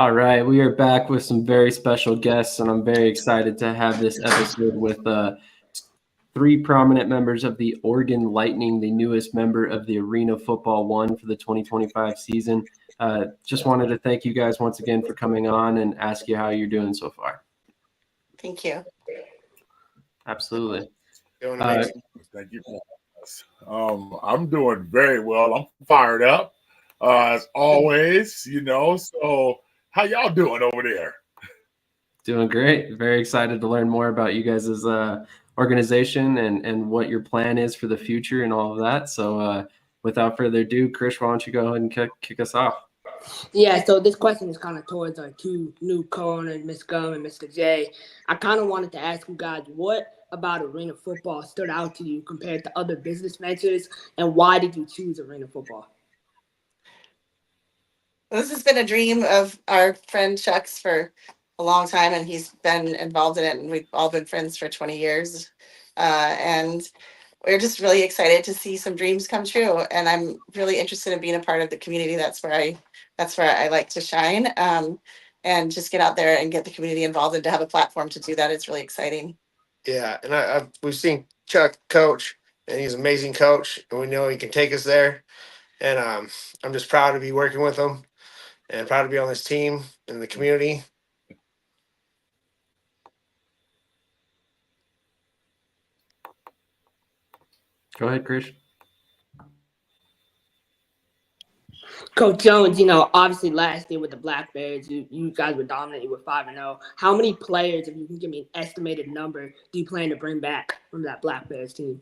All right, we are back with some very special guests, and I'm very excited to have this episode with three prominent members of the Oregon Lightning, the newest member of the Arena Football One for the 2025 season. Just wanted to thank you guys once again for coming on and ask you how you're doing so far. Thank you. Absolutely. Doing amazing. Thank you for us. I'm doing very well. I'm fired up as always, So how y'all doing over there? Doing great. Very excited to learn more about you guys' organization and what your plan is for the future and all of that. So without further ado, Chris, why don't you go ahead and kick us off? Yeah, so this question is kind of towards our two new co-owners, Ms. Gumm and Mr. J. I kind of wanted to ask you guys, what about Arena Football stood out to you compared to other business ventures, and why did you choose Arena Football? Well, this has been a dream of our friend Chuck's for a long time, and he's been involved in it, and we've all been friends for 20 years. And we're just really excited to see some dreams come true. And I'm really interested in being a part of the community. That's where I like to shine, and just get out there and get the community involved, and to have a platform to do that. It's really exciting. Yeah, and we've seen Chuck coach, and he's an amazing coach, and we know he can take us there. And I'm just proud to be working with him, and proud to be on this team in the community. Go ahead, Chris. Coach Jones, obviously last year with the Black Bears, you guys were dominant. You were 5-0. How many players, if you can give me an estimated number, do you plan to bring back from that Black Bears team?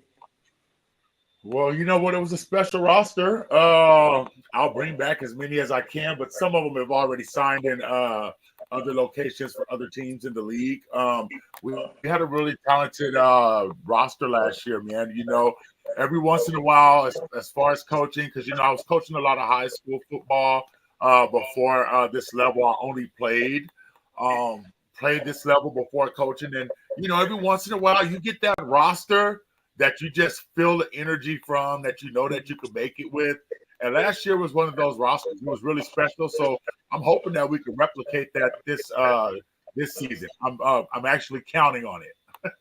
Well, you know what? It was a special roster. I'll bring back as many as I can, but some of them have already signed in other locations for other teams in the league. We had a really talented roster last year, man. Every once in a while, as far as coaching, because, I was coaching a lot of high school football before this level. I only played this level before coaching. And, every once in a while, you get that roster that you just feel the energy from, that that you could make it with. And last year was one of those rosters. It was really special. So I'm hoping that we can replicate that this season. I'm actually counting on it.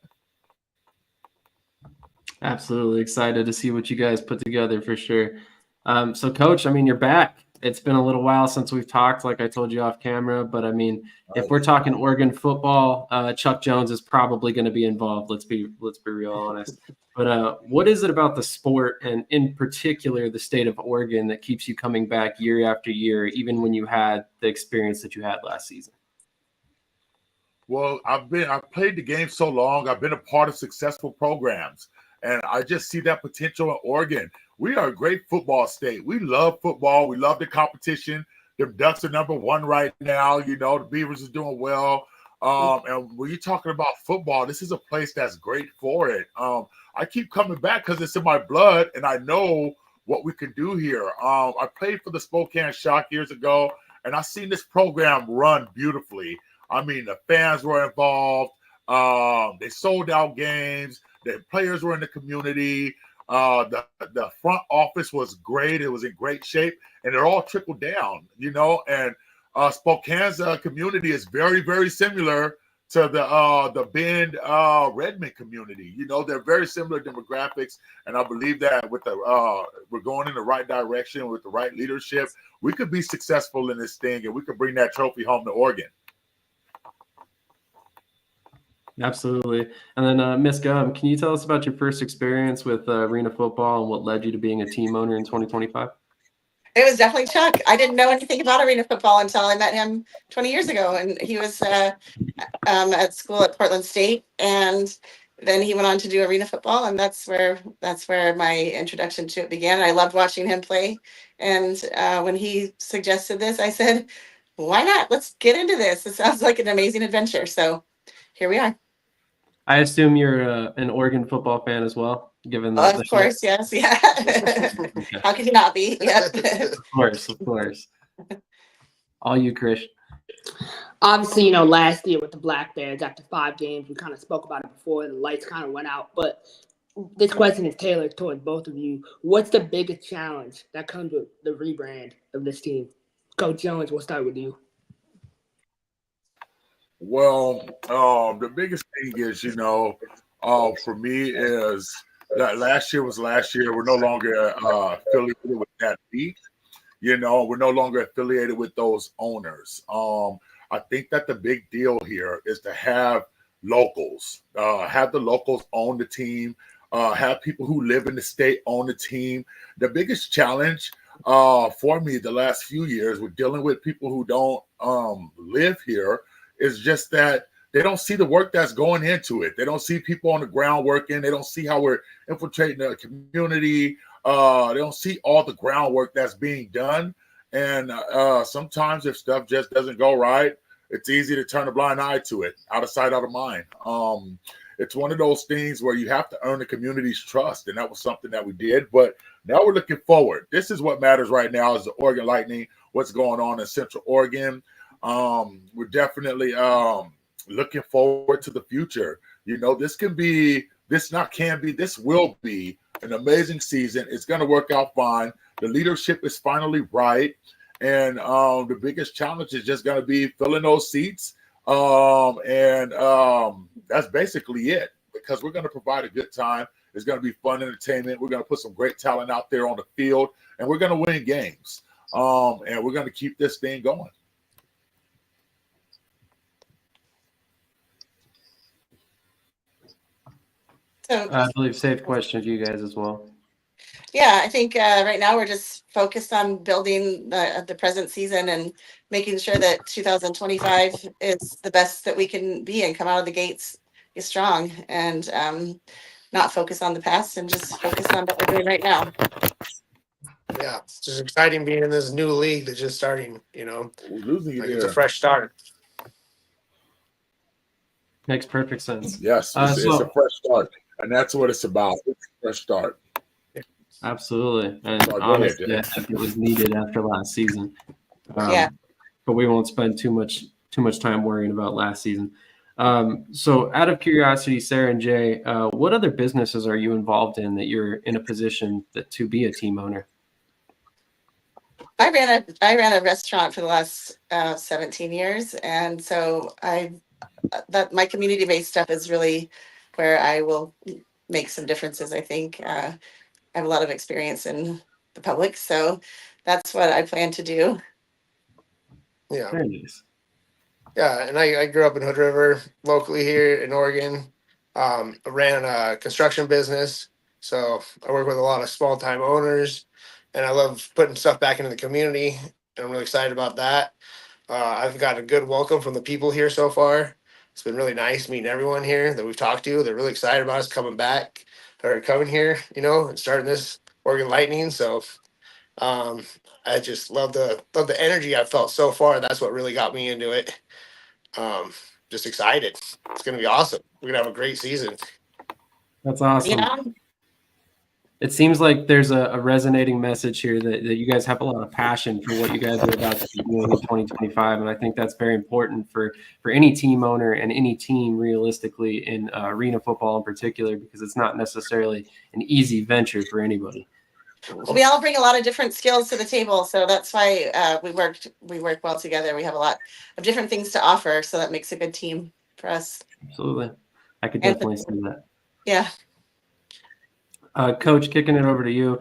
Absolutely excited to see what you guys put together for sure. So, Coach, you're back. It's been a little while since we've talked, like I told you off camera. But, if we're talking Oregon football, Chuck Jones is probably going to be involved. Let's be real honest. But what is it about the sport, and in particular the state of Oregon, that keeps you coming back year after year, even when you had the experience that you had last season? Well, I've played the game so long. I've been a part of successful programs, and I just see that potential in Oregon. We are a great football state. We love football. We love the competition. The Ducks are number one right now. The Beavers is doing well. And when you're talking about football, this is a place that's great for it. I keep coming back because it's in my blood, and I know what we can do here. I played for the Spokane Shock years ago, and I seen this program run beautifully. The fans were involved. They sold out games. The players were in the community. The front office was great. It was in great shape, and it all trickled down, and Spokane's community is very, very similar to the Bend Redmond community. They're very similar demographics, and I believe that with we're going in the right direction with the right leadership, we could be successful in this thing, and we could bring that trophy home to Oregon. Absolutely. And then, Ms. Gumm, can you tell us about your first experience with Arena Football and what led you to being a team owner in 2025? It was definitely Chuck. I didn't know anything about Arena Football until I met him 20 years ago, and he was at school at Portland State, and then he went on to do Arena Football, and that's where my introduction to it began. I loved watching him play, and when he suggested this, I said, "Why not? Let's get into this. It sounds like an amazing adventure." So here we are. I assume you're an Oregon football fan as well, given that. Of course, yes, yeah. Okay. How could you not be? Yep. Of course. All you, Chris. Obviously, last year with the Black Bears, after 5 games, we kind of spoke about it before, the lights kind of went out. But this question is tailored towards both of you. What's the biggest challenge that comes with the rebrand of this team? Coach Jones, we'll start with you. Well, the biggest thing is, for me is that last year was last year. We're no longer affiliated with that league. We're no longer affiliated with those owners. I think that the big deal here is to have locals, have the locals own the team, have people who live in the state own the team. The biggest challenge for me the last few years with dealing with people who don't live here is just that they don't see the work that's going into it. They don't see people on the ground working. They don't see how we're infiltrating the community. They don't see all the groundwork that's being done. And sometimes if stuff just doesn't go right, it's easy to turn a blind eye to it, out of sight, out of mind. It's one of those things where you have to earn the community's trust. And that was something that we did. But now we're looking forward. This is what matters right now is the Oregon Lightning, what's going on in Central Oregon. We're definitely looking forward to the future. This will be an amazing season. It's going to work out fine. The leadership is finally right. And the biggest challenge is just going to be filling those seats. That's basically it, because we're going to provide a good time. It's going to be fun entertainment. We're going to put some great talent out there on the field, and we're going to win games. And we're going to keep this thing going. So I believe safe question to you guys as well. yeah, I think right now we're just focused on building the present season and making sure that 2025 is the best that we can be and come out of the gates is strong, and not focus on the past and just focus on what we're doing right now. Yeah, it's just exciting being in this new league that's just starting. We're losing you Like there. it's a fresh start. Makes perfect sense. Yes, it's a fresh start, and that's what it's about. It's a fresh start. Absolutely. And Sorry, go honestly, ahead. I think it was needed after last season. Yeah. But we won't spend too much time worrying about last season. So out of curiosity, Sarah and Jay, what other businesses are you involved in that you're in a position to be a team owner? I ran a restaurant for the last 17 years, and so that my community based stuff is really where I will make some differences. I think I have a lot of experience in the public, so that's what I plan to do. Yeah. Very nice. Yeah, and I grew up in Hood River, locally here in Oregon. I ran a construction business, so I work with a lot of small time owners, and I love putting stuff back into the community. And I'm really excited about that. I've got a good welcome from the people here so far. It's been really nice meeting everyone here that we've talked to. They're really excited about us coming back or coming here, and starting this Oregon Lightning. So I just love the energy I've felt so far. That's what really got me into it. Just excited. It's gonna be awesome. We're gonna have a great season. That's awesome. Yeah. It seems like there's a resonating message here that you guys have a lot of passion for what you guys are about to be doing in 2025. And I think that's very important for any team owner and any team realistically in arena football in particular, because it's not necessarily an easy venture for anybody. Well, we all bring a lot of different skills to the table, so that's why we work well together. We have a lot of different things to offer, so that makes a good team for us. Absolutely. I could And- definitely see that. Yeah. Coach, kicking it over to you.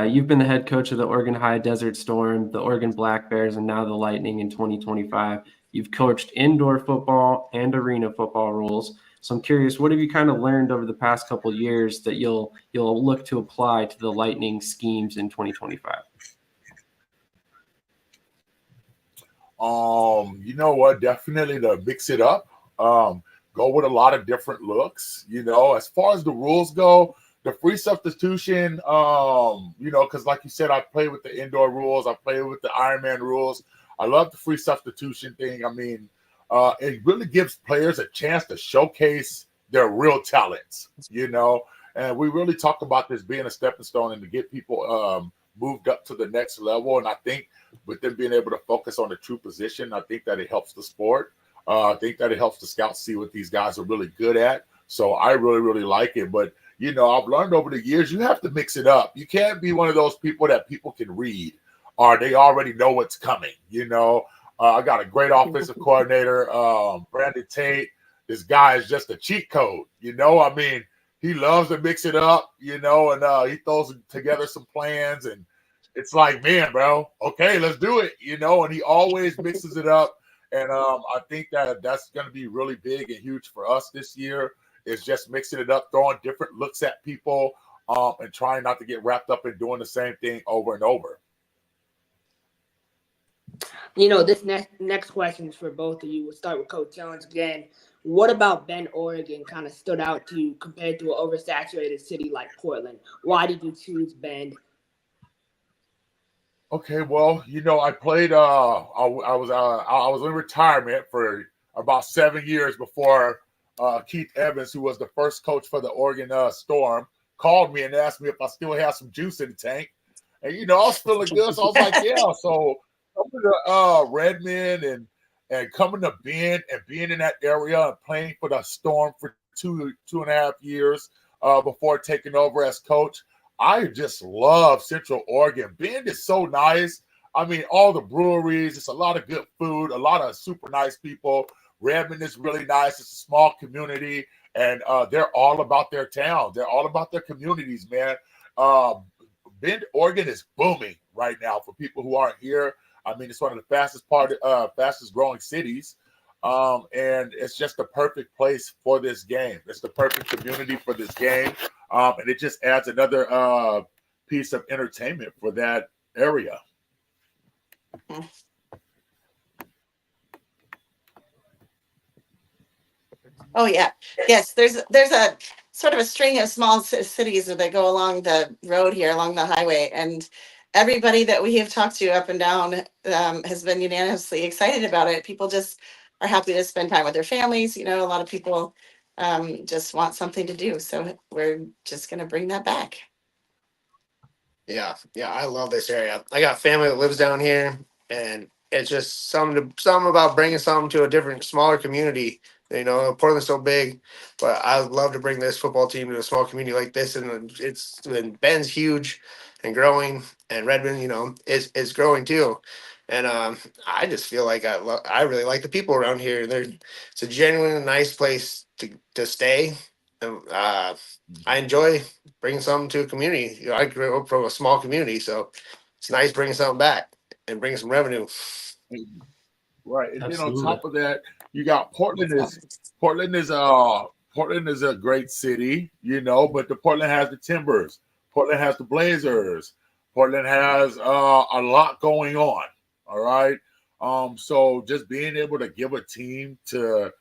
You've been the head coach of the Oregon High Desert Storm, the Oregon Black Bears, and now the Lightning in 2025. You've coached indoor football and arena football roles. So I'm curious, what have you kind of learned over the past couple of years that you'll look to apply to the Lightning schemes in 2025? You know what? Definitely to mix it up. Go with a lot of different looks. As far as the rules go, the free substitution, because like you said, I play with the indoor rules. I play with the Ironman rules. I love the free substitution thing. I mean, it really gives players a chance to showcase their real talents, and we really talk about this being a stepping stone and to get people moved up to the next level. And I think with them being able to focus on the true position, I think that it helps the sport. I think that it helps the scouts see what these guys are really good at. So I really, really like it. But, I've learned over the years, you have to mix it up. You can't be one of those people that people can read or they already know what's coming, I got a great offensive coordinator, Brandon Tate. This guy is just a cheat code, you know. I mean, he loves to mix it up, you know, and he throws together some plans, and it's like, man, bro, okay, let's do it, you know. And he always mixes it up, and I think that's going to be really big and huge for us this year. Is just mixing it up, throwing different looks at people, and trying not to get wrapped up in doing the same thing over and over. You know, this next question is for both of you. We'll start with Coach Jones again. What about Bend, Oregon kind of stood out to you compared to an oversaturated city like Portland? Why did you choose Bend? Okay, well, you know, I played. I was in retirement for about 7 years before Keith Evans, who was the first coach for the Oregon Storm, called me and asked me if I still had some juice in the tank. And you know, I was feeling good, so I was like, yeah. So coming to Redmond and coming to Bend and being in that area and playing for the Storm for two and a half years before taking over as coach. I just love Central Oregon. Bend is so nice. I mean, all the breweries, it's a lot of good food, a lot of super nice people. Redmond is really nice. It's a small community, and they're all about their town. They're all about their communities, man. Bend, Oregon is booming right now for people who aren't here. I mean, it's one of the fastest growing cities. And it's just the perfect place for this game. It's the perfect community for this game. And it just adds another piece of entertainment for that area. Oh yeah, yes. There's a sort of a string of small cities that go along the road here, along the highway, and everybody that we have talked to up and down has been unanimously excited about it. People just are happy to spend time with their families. You know, a lot of people just want something to do, so we're just going to bring that back. Yeah, I love this area. I got family that lives down here, and it's just something about bringing something to a different, smaller community. You know, Portland's so big, but I would love to bring this football team to a small community like this. And Ben's huge and growing, and Redmond, you know, is growing too. And I just feel like I really like the people around here. It's a genuinely nice place to stay. And, I enjoy bringing something to a community. You know, I grew up from a small community, so it's nice bringing something back and bringing some revenue. Right, and Absolutely. then on top of that, you got Portland is a great city, you know, but Portland has the Timbers, Portland has the Blazers, Portland has a lot going on. All right, so just being able to give a team to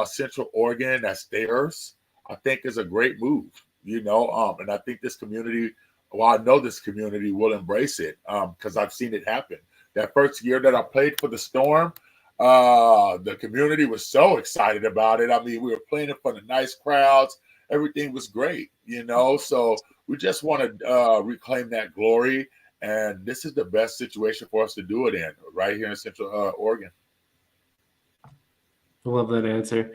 Central Oregon that's theirs, I think is a great move, you know, and I think this community, well, I know this community will embrace it because I've seen it happen. That first year that I played for the Storm, the community was so excited about it. I mean, we were playing in front of nice crowds. Everything was great, you know. So we just want to reclaim that glory, and this is the best situation for us to do it in, right here in Central Oregon. I love that answer.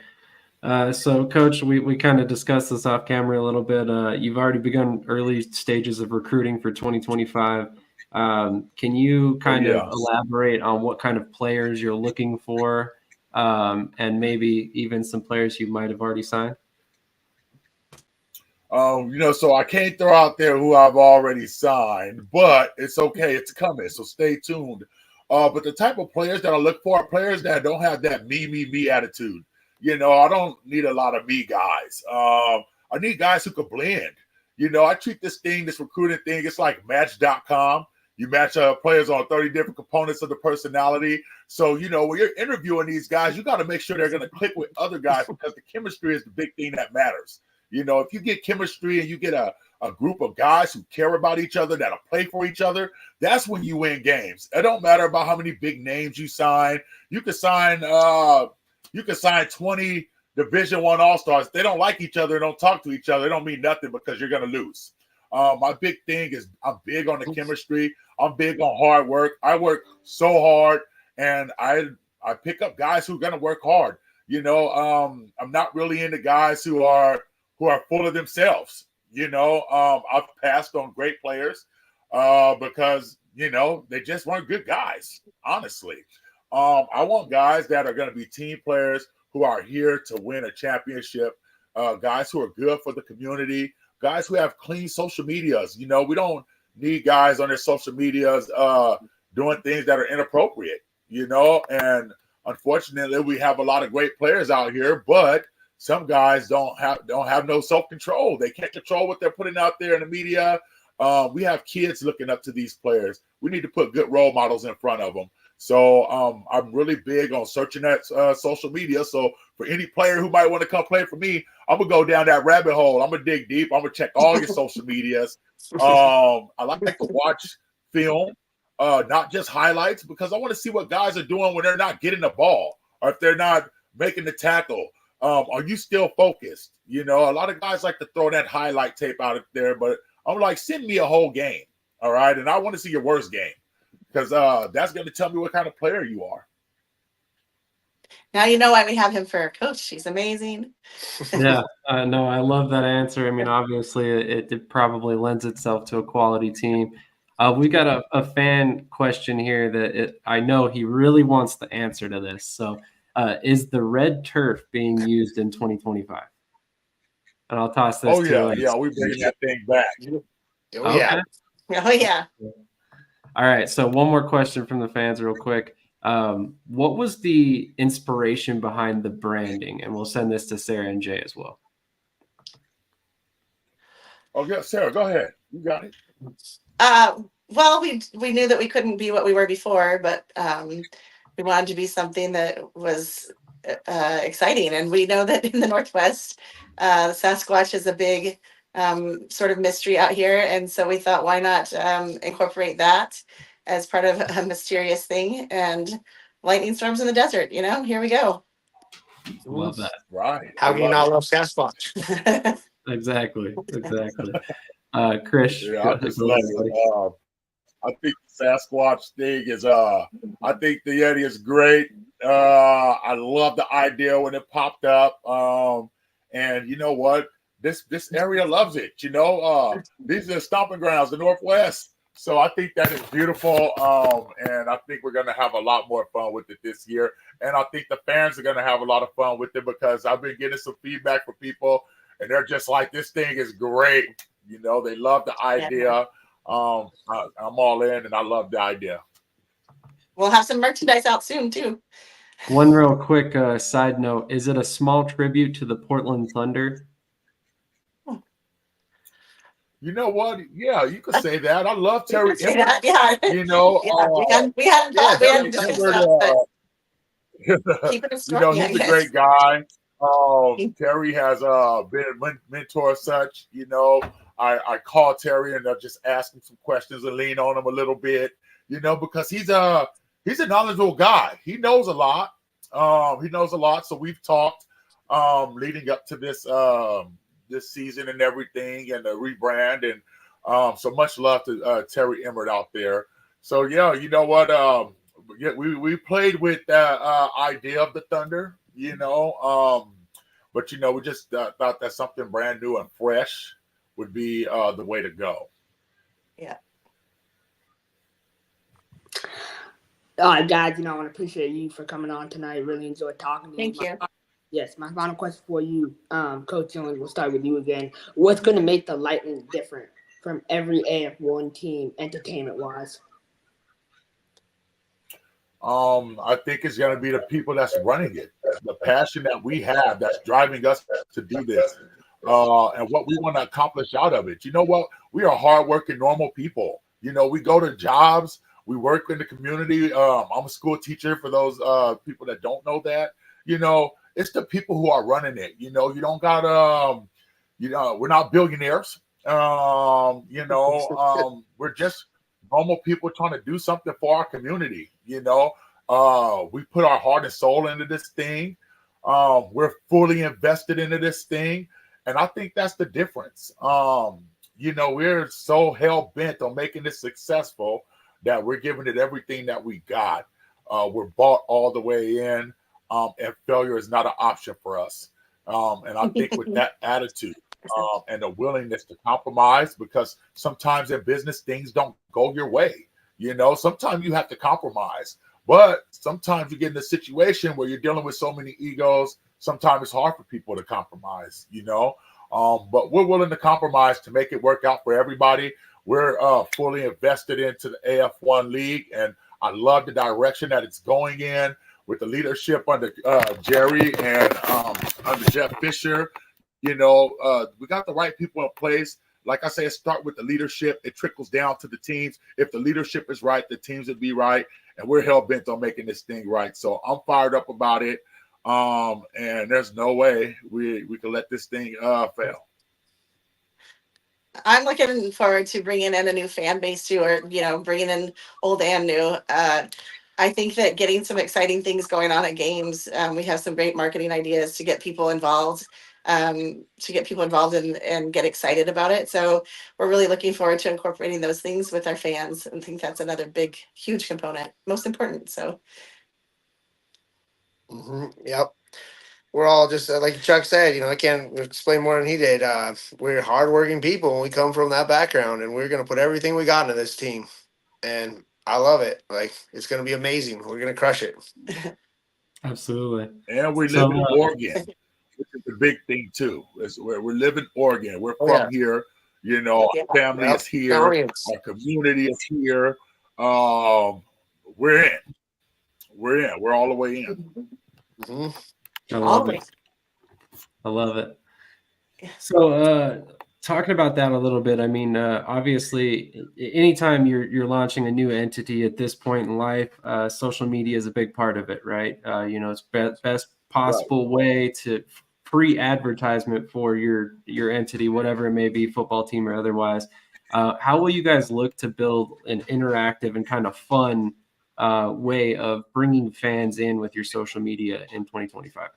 So, Coach, we kind of discussed this off camera a little bit. You've already begun early stages of recruiting for 2025. Can you kind of elaborate on what kind of players you're looking for, and maybe even some players you might have already signed? You know, so I can't throw out there who I've already signed, but it's okay. It's coming, so stay tuned. But the type of players that I look for are players that don't have that me attitude. You know, I don't need a lot of me guys. I need guys who can blend. You know, I treat this recruiting thing, it's like Match.com. You match players on 30 different components of the personality. So, you know, when you're interviewing these guys, you got to make sure they're going to click with other guys because the chemistry is the big thing that matters. You know, if you get chemistry and you get a group of guys who care about each other, that'll play for each other, that's when you win games. It don't matter about how many big names you sign. You can sign 20 Division I All-Stars. They don't like each other, don't talk to each other. It don't mean nothing because you're going to lose. My big thing is I'm big on the chemistry. I'm big on hard work. I work so hard, and I pick up guys who are going to work hard. You know, I'm not really into guys who are full of themselves. You know, I've passed on great players because, you know, they just weren't good guys, honestly. I want guys that are going to be team players who are here to win a championship, guys who are good for the community, guys who have clean social medias. You know, we don't need guys on their social medias doing things that are inappropriate, you know, and unfortunately we have a lot of great players out here, but some guys don't have no self-control. They can't control what they're putting out there in the media. We have kids looking up to these players. We need to put good role models in front of them. So I'm really big on searching that social media. So for any player who might want to come play for me, I'm gonna go down that rabbit hole. I'm gonna dig deep. I'm gonna check all your social medias. I like to watch film, not just highlights, because I want to see what guys are doing when they're not getting the ball or if they're not making the tackle. Are you still focused? You know, a lot of guys like to throw that highlight tape out there, but I'm like, send me a whole game, all right? And I want to see your worst game, because that's going to tell me what kind of player you are. Now you know why we have him for a coach. He's amazing. Yeah, no, I love that answer. I mean, obviously, it probably lends itself to a quality team. We got a fan question here that I know he really wants the answer to this. So, is the red turf being used in 2025? And I'll toss this to Yeah, we're bringing that thing back. Oh, yeah. Oh yeah. All right, so one more question from the fans real quick. What was the inspiration behind the branding? And we'll send this to Sarah and Jay as well. Okay, Sarah, go ahead. You got it. Well, we knew that we couldn't be what we were before, but we wanted to be something that was exciting. And we know that in the Northwest, Sasquatch is a big sort of mystery out here. And so we thought, why not incorporate that as part of a mysterious thing? And lightning storms in the desert, you know, here we go. Love that. Right. How can you not love Sasquatch? Exactly. Chris. Yeah, I just love it. I think the Sasquatch thing is I think the Yeti is great. I love the idea when it popped up. And you know what? This area loves it. You know, these are the stomping grounds, the Northwest. So I think that is beautiful. And I think we're gonna have a lot more fun with it this year. And I think the fans are gonna have a lot of fun with it, because I've been getting some feedback from people, and they're just like, this thing is great. You know, they love the idea. Yeah. I'm all in, and I love the idea. We'll have some merchandise out soon too. One real quick side note: is it a small tribute to the Portland Thunder? You know what? Yeah, you could say that. I love Terry Say Emmert. that, yeah. You know, we hadn't thought, we hadn't Terry discussed Emmert, that, but keep it in you know, story, I he's a guess. great guy. Terry has been a mentor as such. You know, I call Terry and I just ask him some questions and lean on him a little bit. You know, because he's a knowledgeable guy. He knows a lot. So we've talked leading up to this this season and everything, and the rebrand, and so much love to Terry Emmert out there. So yeah, you know what? We played with that idea of the Thunder, you know, but you know, we just thought that something brand new and fresh would be the way to go. Yeah. All right, guys, you know, I want to appreciate you for coming on tonight. Really enjoyed talking to you. Thank you. Yes, my final question for you, Coach Jones, we'll start with you again. What's going to make the Lightning different from every AF1 team, entertainment-wise? I think it's going to be the people that's running it, the passion that we have that's driving us to do this, and what we want to accomplish out of it. You know what? We are hardworking, normal people. You know, we go to jobs, we work in the community. I'm a school teacher for those people that don't know that. You know, it's the people who are running it. You know, you don't got you know, we're not billionaires. You know, we're just normal people trying to do something for our community. You know, we put our heart and soul into this thing. We're fully invested into this thing, and I think that's the difference. You know, we're so hell bent on making this successful that we're giving it everything that we got. We're bought all the way in, and failure is not an option for us. And I think with that attitude and the willingness to compromise, because sometimes in business things don't go your way. You know, sometimes you have to compromise. But sometimes you get in a situation where you're dealing with so many egos. Sometimes it's hard for people to compromise, but we're willing to compromise to make it work out for everybody. We're fully invested into the AF1 league, and I love the direction that it's going in with the leadership under Jerry and under Jeff Fisher. We got the right people in place. Like I say, start with the leadership. It trickles down to the teams. If the leadership is right, the teams will be right. And we're hell-bent on making this thing right. So I'm fired up about it. And there's no way we can let this thing fail. I'm looking forward to bringing in a new fan base too, or bringing in old and new. I think that getting some exciting things going on at games. We have some great marketing ideas to get people involved, and get excited about it. So we're really looking forward to incorporating those things with our fans, and think that's another big, huge component, most important. So. Yep. We're all just like Chuck said, I can't explain more than he did. We're hardworking people and we come from that background, and we're going to put everything we got into this team. And I love it. Like, it's going to be amazing. We're going to crush it. Absolutely. And we live in Oregon, which is the big thing too. We're living Oregon. We're from here. Our family is here. Our community is here. We're in. We're all the way in. Mm-hmm. I love it. I love it. So, talking about that a little bit, I mean, obviously, anytime you're launching a new entity at this point in life, social media is a big part of it, right? It's best possible way to free advertisement for your entity, whatever it may be, football team or otherwise. How will you guys look to build an interactive and kind of fun way of bringing fans in with your social media in 2025?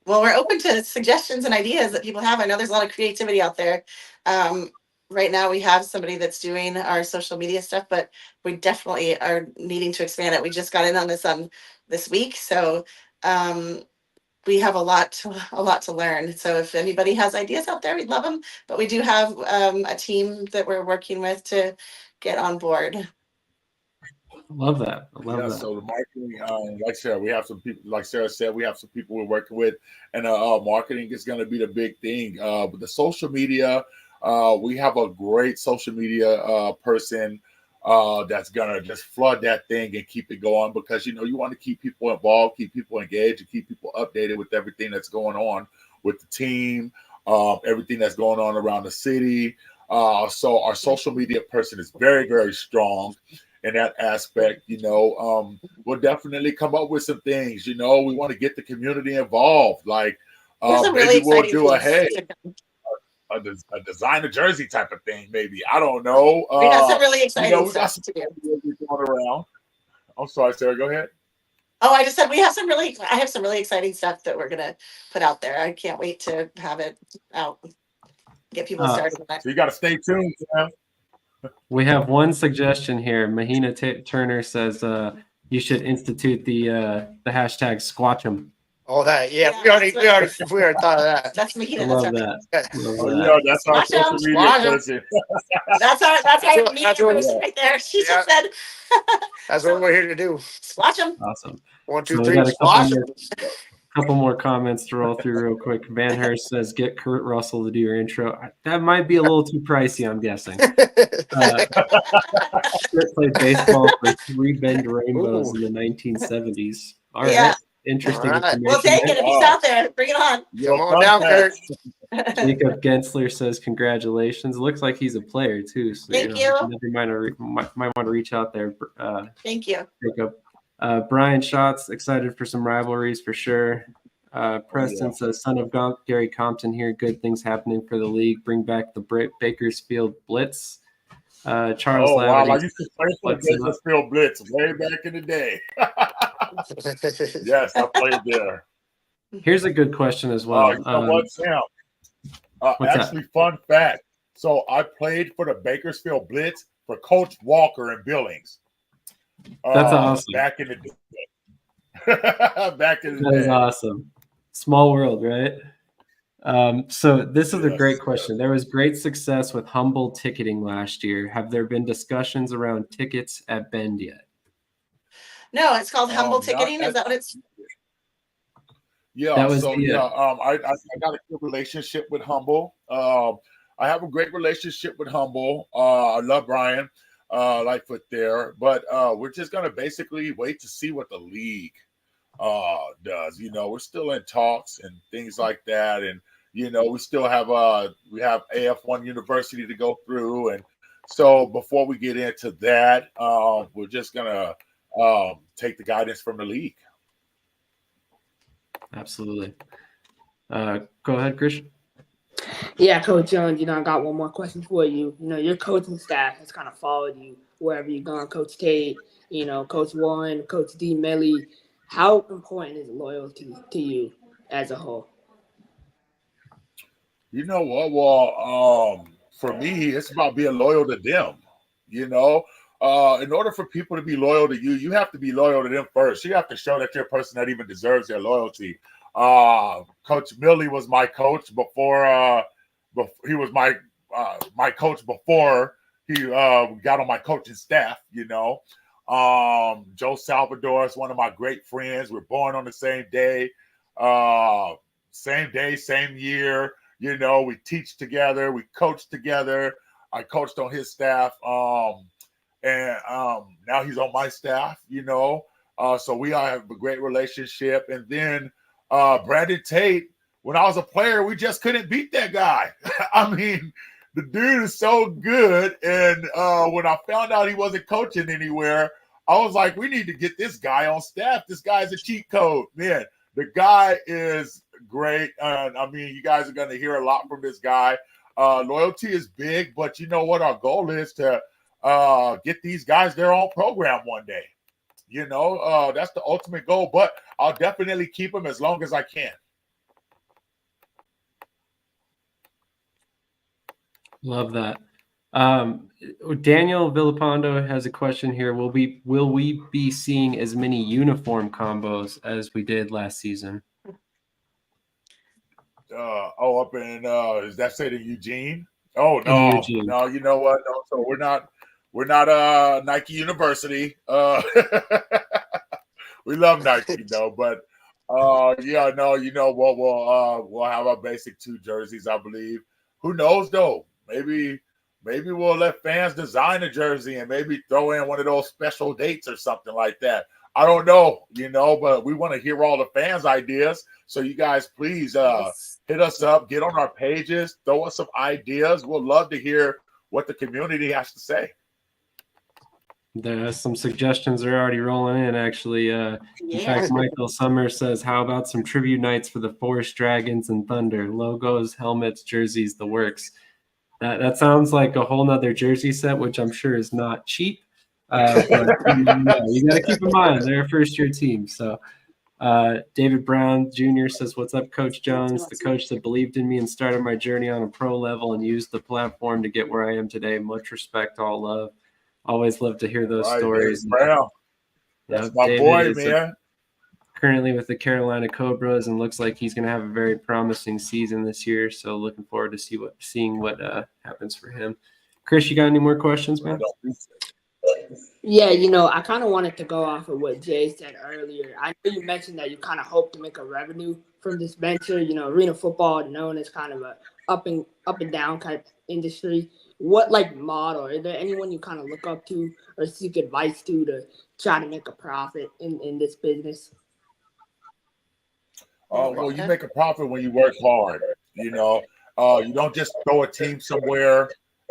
Well, we're open to suggestions and ideas that people have. I know there's a lot of creativity out there. Right now, we have somebody that's doing our social media stuff, but we definitely are needing to expand it. We just got in on this week, so we have a lot to learn. So if anybody has ideas out there, we'd love them. But we do have a team that we're working with to get on board. Love that. I love that. So the marketing, like Sarah, we have some people. Like Sarah said, we have some people we're working with, and marketing is going to be the big thing. But the social media, we have a great social media person that's gonna just flood that thing and keep it going, because you want to keep people involved, keep people engaged, and keep people updated with everything that's going on with the team, everything that's going on around the city. So our social media person is very, very strong in that aspect. We'll definitely come up with some things. We want to get the community involved. Like maybe we'll do a designer jersey type of thing. Maybe, I don't know. We got some really exciting stuff to do. Going around. I'm sorry, Sarah. Go ahead. Oh, I just said I have some really exciting stuff that we're gonna put out there. I can't wait to have it out, get people started with that. So you got to stay tuned, man. We have one suggestion here. Mahina Turner says you should institute the hashtag Squatch'em. Oh, that we already thought of that. That's Mahina. I love that. That's our social media person. That's our media person right there. She just said. That's what we're here to do. Watch them. Awesome. 1, 2, So 3. Watch them. Couple more comments to roll through real quick. Van Hurst says, "Get Kurt Russell to do your intro." That might be a little too pricey, I'm guessing. Kurt played baseball for 3 Bend Rainbows in the 1970s. All right, interesting information. We'll take it if he's out there. Bring it on. Come on down, Kurt. Jacob Gensler says, "Congratulations." Looks like he's a player too. So Thank you. You might want to reach out there. Thank you, Jacob. Brian Schatz, excited for some rivalries for sure. Preston says, "Son of Gary Compton here. Good things happening for the league. Bring back the Bakersfield Blitz." Charles Laverty. Wow, I used to play for the Bakersfield Blitz way back in the day. Yes, I played there. Here's a good question as well. You know what, Sam? Actually, fun fact. So I played for the Bakersfield Blitz for Coach Walker in Billings. That's awesome. Back in the day. That is awesome. Small world, right? So this is a great question. There was great success with Humble ticketing last year. Have there been discussions around tickets at Bend yet? No, it's called Humble Not Ticketing. Is that what it's? Yeah, That was so the yeah, I got a good relationship with Humble. I have a great relationship with Humble. I love Brian Lightfoot there, but we're just gonna basically wait to see what the league does. You know, we're still in talks and things like that, and you know, we still have we have AF1 University to go through, and so before we get into that, we're just gonna take the guidance from the league. Absolutely. Go ahead, Christian. Yeah, Coach Jones, I got one more question for you. Your coaching staff has kind of followed you wherever you've gone. Coach Tate, Coach Warren, Coach D. Millie. How important is loyalty to you as a whole? You know what? Well, for me, it's about being loyal to them. You know, in order for people to be loyal to you, you have to be loyal to them first. You have to show that you're a person that even deserves their loyalty. Coach Millie was my coach before he was my coach before he got on my coaching staff. Joe Salvador is one of my great friends. We're born on the same day, same year. We teach together, we coach together. I coached on his staff, and now he's on my staff. So we all have a great relationship. And then Brandon Tate, when I was a player, we just couldn't beat that guy. I mean, the dude is so good. And when I found out he wasn't coaching anywhere, I was like, we need to get this guy on staff. This guy's a cheat code, man. The guy is great. I mean, you guys are going to hear a lot from this guy. Loyalty is big, but you know what? Our goal is to get these guys their own program one day. That's the ultimate goal, but I'll definitely keep them as long as I can. Love that. Daniel Villapando has a question here. Will we be seeing as many uniform combos as we did last season? Up in is that said in Eugene? Oh In no, Eugene. no, you know what? No, so we're not Nike University. We love Nike though, but yeah, no, we'll have our basic 2 jerseys, I believe. Who knows though? Maybe we'll let fans design a jersey and maybe throw in one of those special dates or something like that. I don't know, but we want to hear all the fans' ideas. So you guys, please hit us up, get on our pages, throw us some ideas. We'll love to hear what the community has to say. There's some suggestions are already rolling in, actually. In fact, Michael Summers says, how about some tribute nights for the Forest Dragons and Thunder? Logos, helmets, jerseys, the works. That sounds like a whole nother jersey set, which I'm sure is not cheap. But you got to keep in mind, they're a first-year team. So David Brown Jr. says, what's up, Coach Jones? The coach that believed in me and started my journey on a pro level and used the platform to get where I am today. Much respect, all love. Always love to hear those stories. That's my boy, man. Currently with the Carolina Cobras and looks like he's going to have a very promising season this year. So looking forward to seeing what happens for him. Chris, you got any more questions, man? Yeah, I kind of wanted to go off of what Jay said earlier. I know you mentioned that you kind of hope to make a revenue from this venture. Arena football known as kind of a up and down kind of industry. What model? Is there anyone you kind of look up to or seek advice to try to make a profit in this business? Well, you make a profit when you work hard. You don't just throw a team somewhere.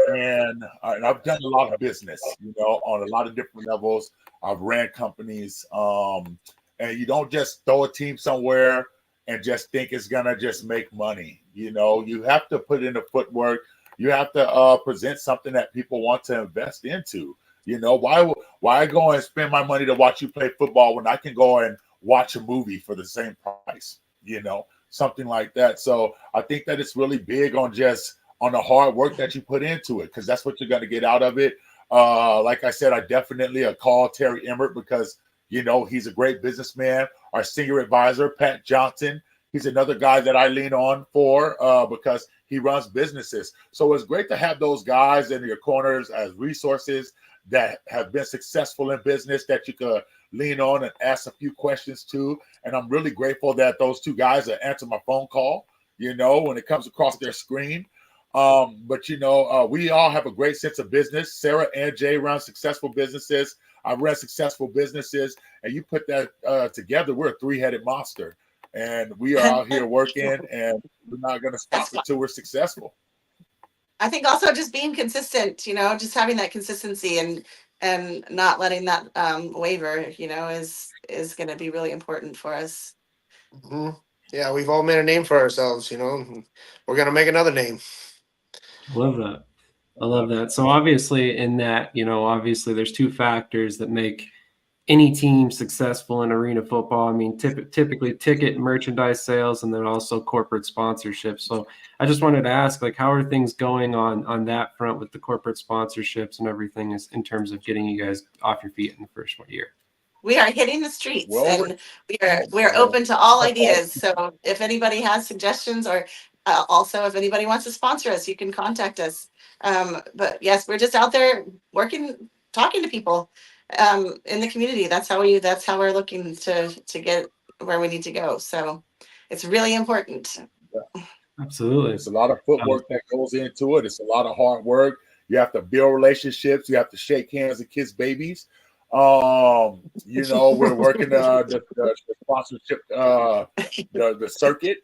And I've done a lot of business, on a lot of different levels. I've ran companies, and you don't just throw a team somewhere and just think it's gonna just make money. You have to put in the footwork. You have to present something that people want to invest into. Why go and spend my money to watch you play football when I can go and watch a movie for the same price? Something like that. So I think that it's really big on the hard work that you put into it, because that's what you're going to get out of it. Like I said, I definitely call Terry Emmert because, he's a great businessman. Our senior advisor, Pat Johnson, he's another guy that I lean on for because he runs businesses. So it's great to have those guys in your corners as resources that have been successful in business that you could lean on and ask a few questions to. And I'm really grateful that those two guys that answer my phone call, when it comes across their screen. But we all have a great sense of business. Sarah and Jay run successful businesses. I run successful businesses, and you put that together, we're a three-headed monster. And we are out here working, and we're not going to stop until we're successful. I think also just being consistent, just having that consistency and not letting that waver, is going to be really important for us. Mm-hmm. Yeah, we've all made a name for ourselves, we're going to make another name. I love that. I love that. So obviously in that, obviously there's two factors that make any team successful in arena football. I mean, typically ticket and merchandise sales, and then also corporate sponsorships. So I just wanted to ask, how are things going on that front with the corporate sponsorships and everything in terms of getting you guys off your feet in the first year? We are hitting the streets, and we're open to all ideas. So if anybody has suggestions, or also if anybody wants to sponsor us, you can contact us. But yes, we're just out there working, talking to people in the community. That's how we're looking to get where we need to go. So it's really important. Yeah. Absolutely. It's a lot of footwork that goes into it. It's a lot of hard work. You have to build relationships. You have to shake hands and kiss babies. We're working the sponsorship, the circuit,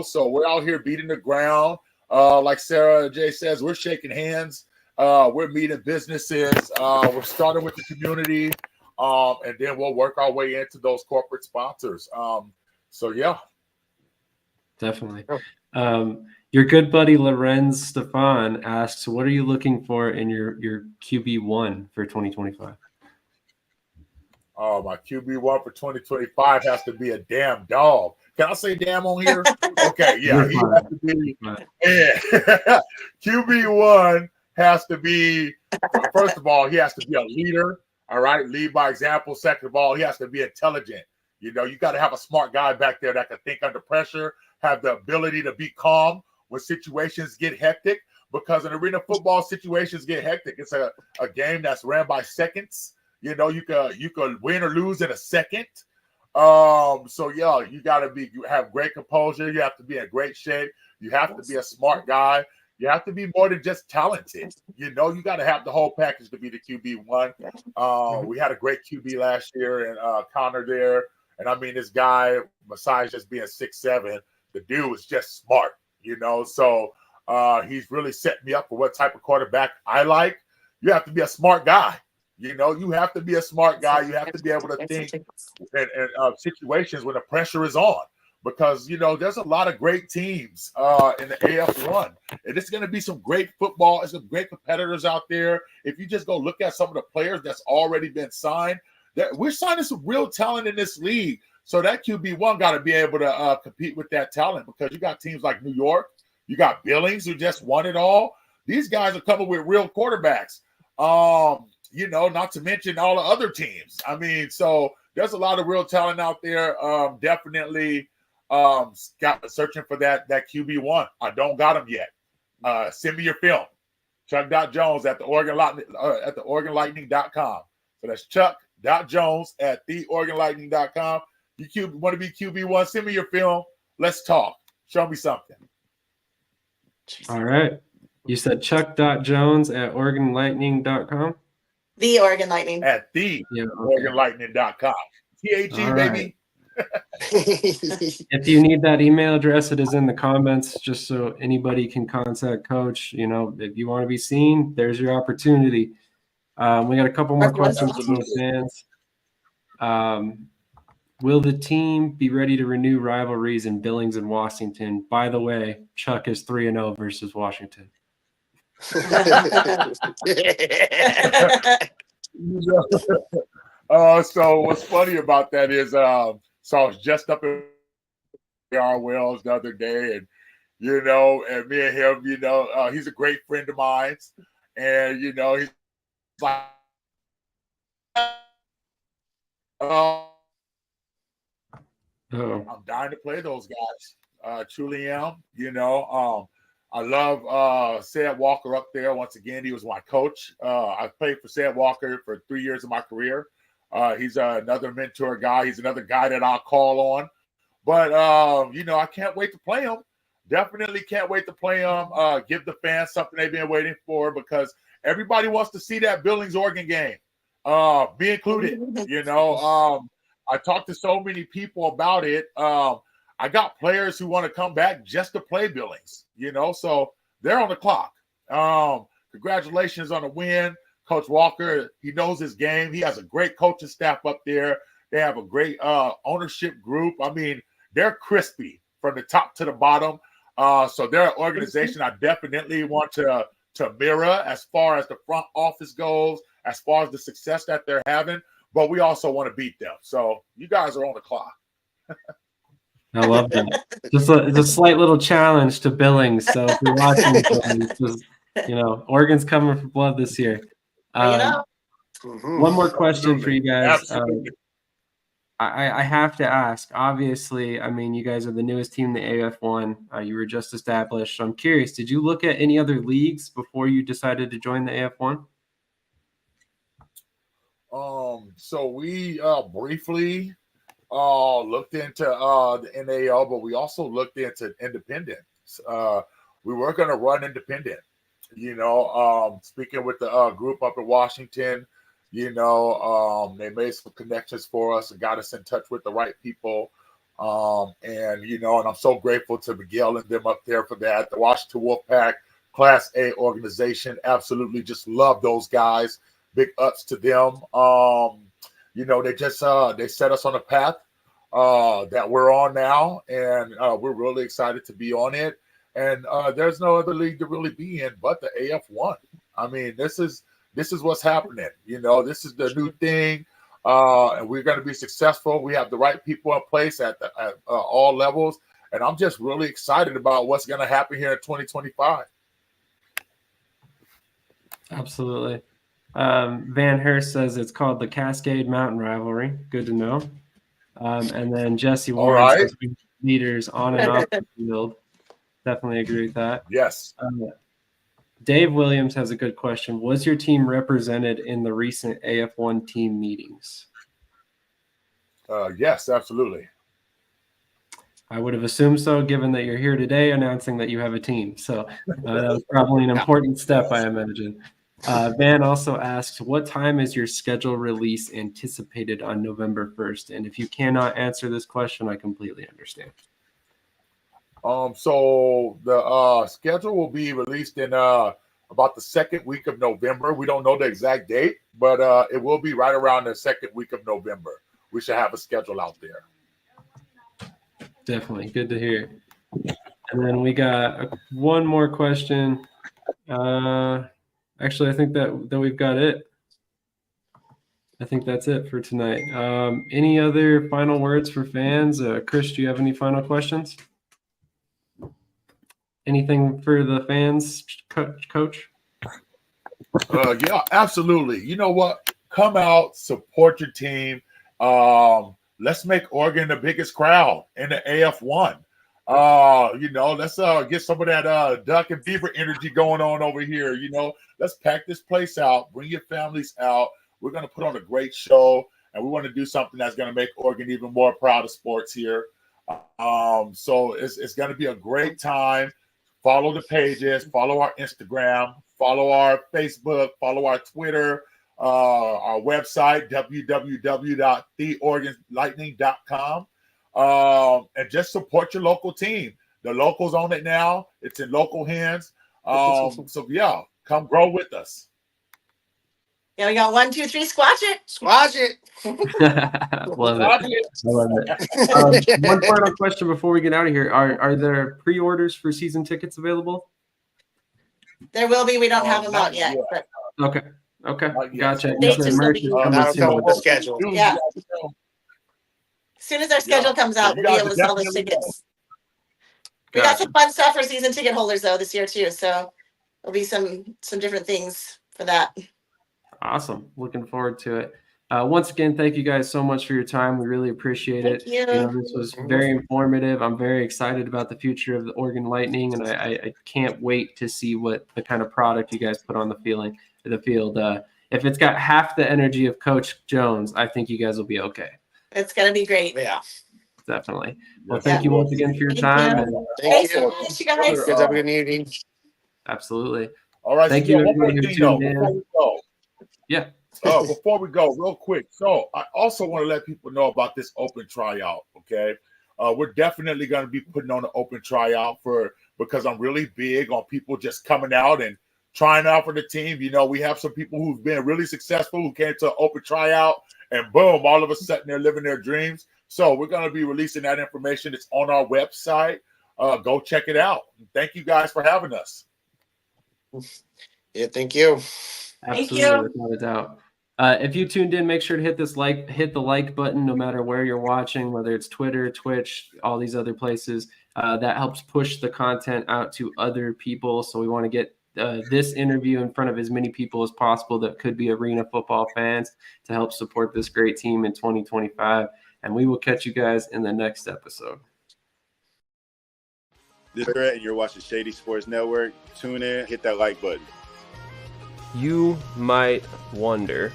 so we're out here beating the ground. Like Sarah J says, we're shaking hands. We're meeting businesses. We're starting with the community. And then we'll work our way into those corporate sponsors. So yeah. Definitely. Your good buddy Lorenz Stefan asks, what are you looking for in your QB1 for 2025? My QB1 for 2025 has to be a damn dog. Can I say damn on here? Okay, yeah. He has to be. Yeah. QB1 has to be, first of all, he has to be a leader. All right, lead by example. Second of all, he has to be intelligent. You got to have a smart guy back there that can think under pressure, have the ability to be calm when situations get hectic, because in arena football, situations get hectic. It's a game that's ran by seconds. You could win or lose in a second. So yeah, you got to have great composure. You have to be in great shape. You have to be a smart guy. You have to be more than just talented. You got to have the whole package to be the QB1. We had a great QB last year, and Connor there. And I mean, this guy, besides just being 6'7", the dude was just smart. So he's really set me up for what type of quarterback I like. You have to be a smart guy. You have to be a smart guy. You have to be able to think in situations when the pressure is on, because, there's a lot of great teams in the AF1, and it's going to be some great football and some great competitors out there. If you just go look at some of the players that's already been signed, that we're signing some real talent in this league. So that QB1 got to be able to compete with that talent, because you got teams like New York, you got Billings, who just won it all. These guys are coming with real quarterbacks. Not to mention all the other teams. I mean, so there's a lot of real talent out there. Definitely got searching for that QB1. I don't got him yet. Send me your film. Chuck.Jones at the OregonLightning.com. So that's Chuck.Jones at theOregonLightning.com. You want to be QB1? Send me your film. Let's talk. Show me something. All right. You said Chuck.Jones at OregonLightning.com? The Oregon Lightning. At OregonLightning.com. THE, baby. If you need that email address, it is in the comments, just so anybody can contact Coach. If you want to be seen, there's your opportunity. We got a couple more questions from the fans. Will the team be ready to renew rivalries in Billings and Washington? By the way, Chuck is 3-0 versus Washington. So what's funny about that is, so I was just up in our wells the other day, and and me and him, he's a great friend of mine, and he's like, I'm dying to play those guys. Truly am. I love Sad Walker up there. Once again, he was my coach. I played for Sad Walker for 3 years of my career. He's another mentor guy. He's another guy that I'll call on. But I can't wait to play him. Definitely can't wait to play him. Give the fans something they've been waiting for, because everybody wants to see that Billings Oregon game. Me included. I talked to so many people about it. I got players who want to come back just to play Billings. So they're on the clock. Congratulations on the win. Coach Walker, he knows his game. He has a great coaching staff up there. They have a great ownership group. I mean, they're crispy from the top to the bottom. So they're an organization I definitely want to mirror as far as the front office goes, as far as the success that they're having. But we also want to beat them. So you guys are on the clock. I love that. Just a slight little challenge to Billings. So if you're watching, Oregon's coming for blood this year. One more question for you guys. Absolutely. I have to ask. Obviously, I mean, you guys are the newest team in the AF1. You were just established. So I'm curious, did you look at any other leagues before you decided to join the AF1? So we briefly looked into the NAL, but we also looked into independents. We were going to run independent. Speaking with the group up in Washington, they made some connections for us and got us in touch with the right people. And I'm so grateful to Miguel and them up there for that. The Washington Wolfpack Class A organization, absolutely just love those guys. Big ups to them. They just they set us on a path that we're on now, and we're really excited to be on it. And there's no other league to really be in but the AF1. I mean, this is what's happening. This is the new thing, and we're going to be successful. We have the right people in place at all levels, and I'm just really excited about what's going to happen here in 2025. Absolutely. Van Hurst says it's called the Cascade Mountain Rivalry. Good to know. And then Jesse Warren says leaders on and off the field. Definitely agree with that. Yes. Dave Williams has a good question. Was your team represented in the recent AF1 team meetings? Yes, absolutely. I would have assumed so, given that you're here today announcing that you have a team. So that was probably an important step, I imagine. Van also asks, what time is your schedule release anticipated on November 1st? And if you cannot answer this question, I completely understand. So the schedule will be released in about the second week of November. We don't know the exact date, but it will be right around the second week of November. We should have a schedule out there. Definitely. Good to hear. And then we got one more question. Actually, I think that we've got it. I think that's it for tonight. Any other final words for fans? Chris, do you have any final questions? Anything for the fans, Coach? Yeah, absolutely. You know what? Come out, support your team. Let's make Oregon the biggest crowd in the AF1. Let's get some of that duck and beaver energy going on over here. Let's pack this place out. Bring your families out. We're going to put on a great show, and we want to do something that's going to make Oregon even more proud of sports here. So it's going to be a great time. Follow the pages, follow our Instagram, follow our Facebook, follow our Twitter, our website, www.theoregonlightning.com. And just support your local team. The locals own it now. It's in local hands. So yeah, come grow with us. Yeah, we got 1, 2, 3, squash it. Squash it. Love it. I love it. One final question before we get out of here. Are there pre-orders for season tickets available? There will be. We don't have them out yet. But... Okay. Gotcha. The schedule. Yeah. As soon as our schedule comes out, we'll be able to sell those tickets. We got some fun stuff for season ticket holders though this year too. So there'll be some different things for that. Awesome. Looking forward to it. Once again, thank you guys so much for your time. We really appreciate it. Thank you. This was very informative. I'm very excited about the future of the Oregon Lightning, and I can't wait to see what the kind of product you guys put on the field. if it's got half the energy of Coach Jones, I think you guys will be okay. It's gonna be great. Yeah. Definitely. Well, Yes, thank you once again for your time. you. And Thank Thanks you. so much, you guys. Guys have a good evening. absolutely. All right. Thank So you, one more everybody who thing, though, tuned before in. we go. Yeah. Before we go, real quick. So I also want to let people know about this open tryout. Okay. We're definitely going to be putting on an open tryout because I'm really big on people just coming out and trying out for the team. You know, we have some people who've been really successful who came to an open tryout and boom, all of a sudden they're living their dreams. So we're going to be releasing that information. It's on our website. Go check it out. Thank you guys for having us. Yeah, thank you. Thank Absolutely, you. without a doubt. If you tuned in, make sure to hit the like button, no matter where you're watching, whether it's Twitter, Twitch, all these other places. That helps push the content out to other people. So we want to get this interview in front of as many people as possible that could be arena football fans to help support this great team in 2025. And we will catch you guys in the next episode. This is Brett, and you're watching Shady Sports Network. Tune in, hit that like button. You might wonder,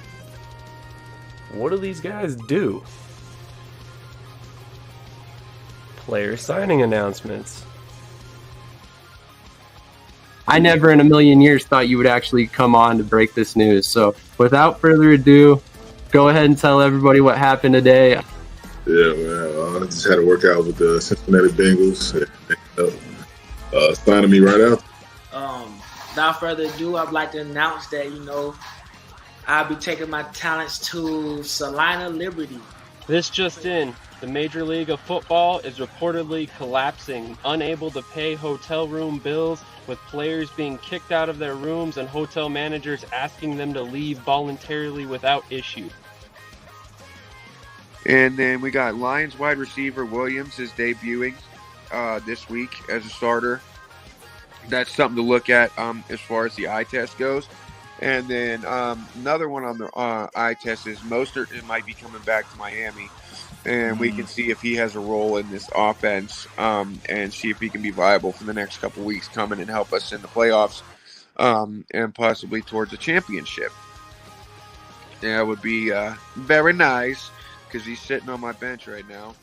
what do these guys do? Player signing announcements. I never in a million years thought you would actually come on to break this news. So without further ado, go ahead and tell everybody what happened today. Yeah, man. I just had a workout with the Cincinnati Bengals. Signing me right out. Without further ado, I'd like to announce that, I'll be taking my talents to Salina Liberty. This just in. The Major League of Football is reportedly collapsing, unable to pay hotel room bills, with players being kicked out of their rooms and hotel managers asking them to leave voluntarily without issue. And then we got Lions wide receiver Williams is debuting this week as a starter. That's something to look at as far as the eye test goes. And then another one on the eye test is Mostert might be coming back to Miami. And we can see if he has a role in this offense and see if he can be viable for the next couple weeks coming and help us in the playoffs and possibly towards a championship. That would be very nice because he's sitting on my bench right now.